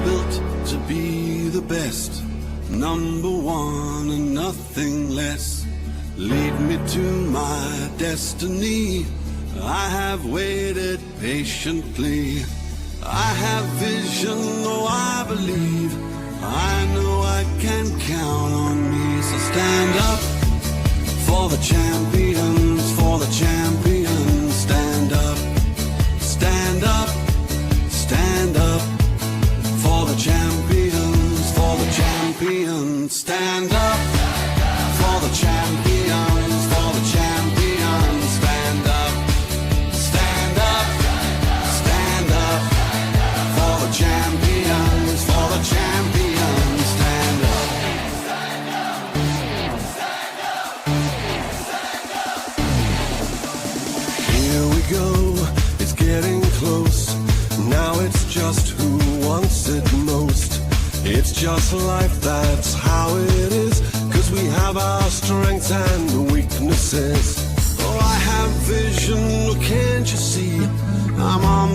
built to be the best, number one and nothing less. Lead me to my destiny. I have waited patiently. I have vision, oh I believe. I know I can count on me. So stand up for the champions, for the champions. Stand up, stand up, stand up for the champions, for the champions. Stand up for the champions, for the champions. Stand up, stand up, stand up for the champions, for the champions. Stand up. Here we go, it's getting close. Now it's just who wants it most. It's just life, that's how it is. 'Cause we have our strengths and weaknesses. Oh, I have vision, can't you see? I'm on